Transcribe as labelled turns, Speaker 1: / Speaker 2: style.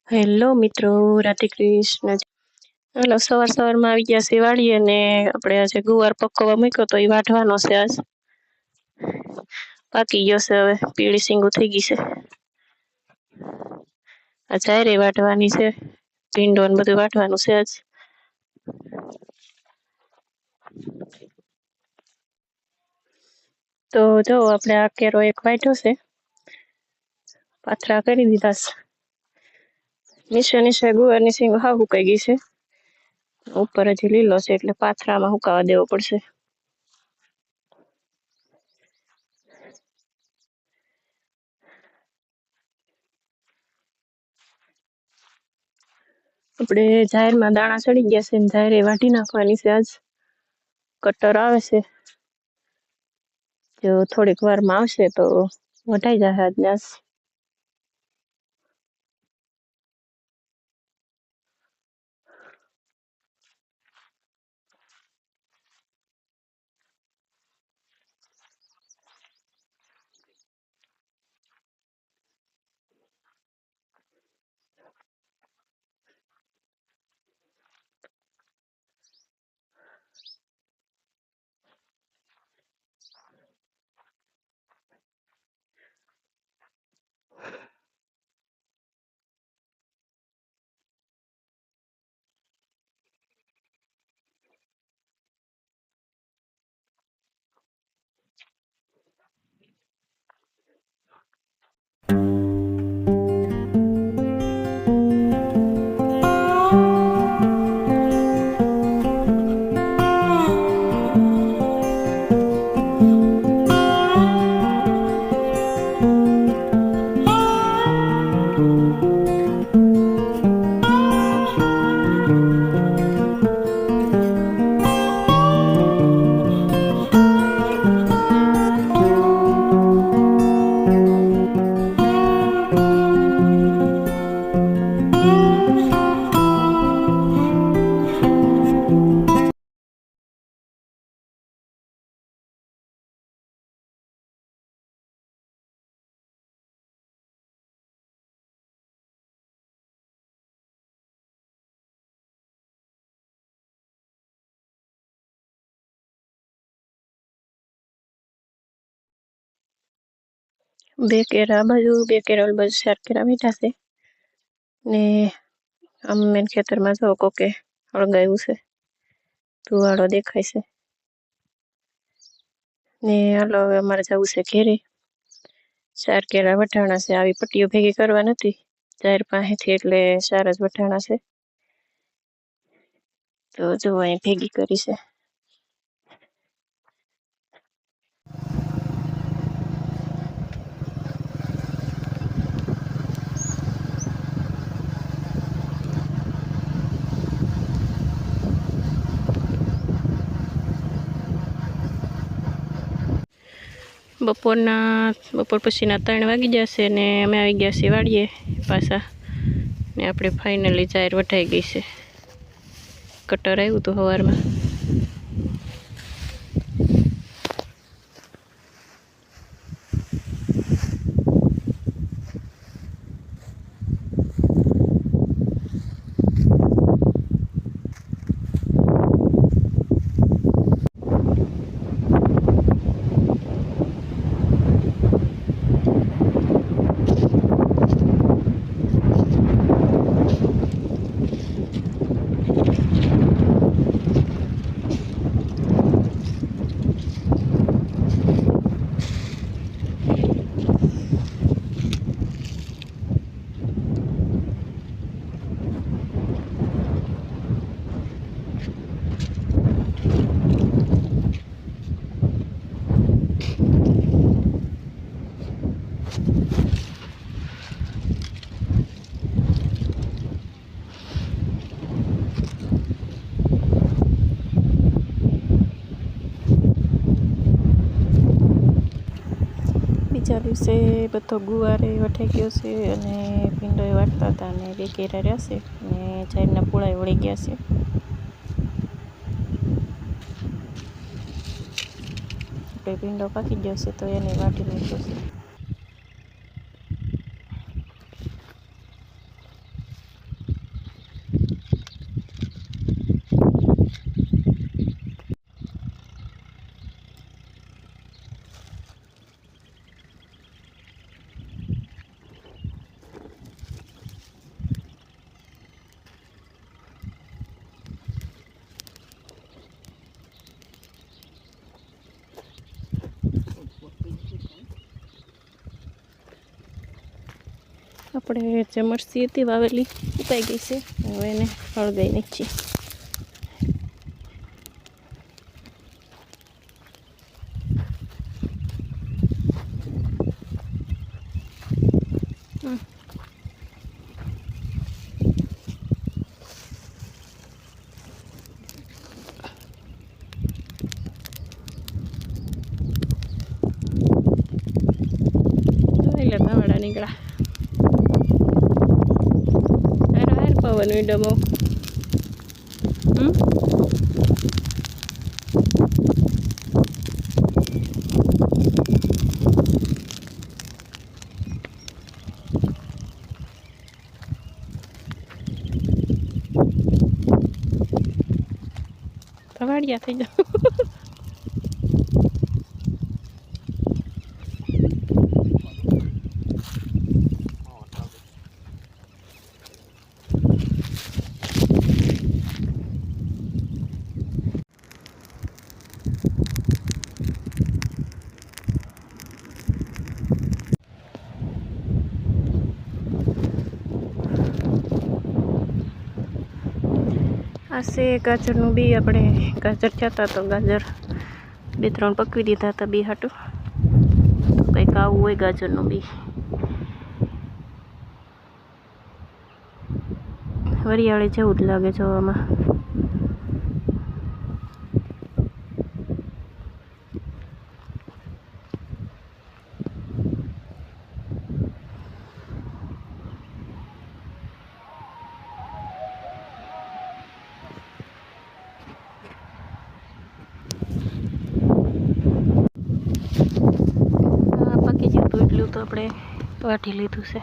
Speaker 1: Hello મિત્રો, રાધે કૃષ્ણ. હાલો, સવારમાં આવી ગયા છે વાળીએ ને આપણે આજે ગુવાર પકવવા મૂક્યો તો એ વાઢવાનો છે. આજ પાકી ગયો છે, હવે પીળી સિંગો થઈ ગઈ છે. આ ચાયરે વાઢવાની છે, ભીંડો ને બધું વાઢવાનું છે આજ. તો જો આપણે આ કેરો એક વાઢ્યો છે, પાથરા કરી દીધા છે. નીચે ગુવારની સિંગ હાવ સુકાઈ ગઈ છે, ઉપર હજી લીલો છે એટલે પાથરામાં સુકાવા દેવો પડશે. આપણે જાહેરમાં દાણા ચડી ગયા છે ને જાહેરે વાઢી નાખવાની છે આજ. કટર આવે છે, જો થોડીક વારમાં આવશે તો વઢાઈ જશે આજને આજ. બે કેરા આ બાજુ, બે કેરા ઓલી બાજુ, 4 કેરા મીઠા છે ને આમ મેન ખેતરમાં જો કોકે હળગાવ્યું છે, ધુવાળો દેખાય છે ને. હાલો હવે અમારે જવું છે ઘેરે. 4 કેરા વઢાણા છે, આવી પટ્ટીઓ ભેગી કરવા નથી જાહેર પાસેથી, એટલે 4 જ વઢાણા છે. તો જો અહીં ભેગી કરી છે. બપોર પછીના 3 વાગી જશે ને અમે આવી ગયા છીએ વાડીએ પાછા ને. આપણે ફાઇનલી જાહેર વઢાઈ ગઈ છે. કટર આવ્યું હતું સવારમાં. બીજા દિવસે બધો ગુવારે વઢાઈ ગયો છે અને ભીંડોએ વાટતા હતા અને 2 કેરા રહ્યા છે અને જાહેરના પૂળાએ વળી ગયા છે. આપણે ભીંડો પાકી ગયો છે તો એને વાટી નાખ્યો છે. આપણે જે મરસી હતી વાવેલી ઉકાઈ ગઈ છે, હવે એને હળગાઈ નાખીએ. એટલે ધાવડા નીકળ્યા. પવન વિડમો વાડિયા થઈ જાવ. આ છે ગાજરનું બી. આપણે ગાજર થતા તો ગાજર 2-3 પકવી દીધા હતા બી હાટું. તો કંઈક આવું હોય ગાજરનું બી. વરિયાળી જેવું જ લાગે જોવામાં. પકી જતું એટલું તો આપણે વાટી લીધું છે.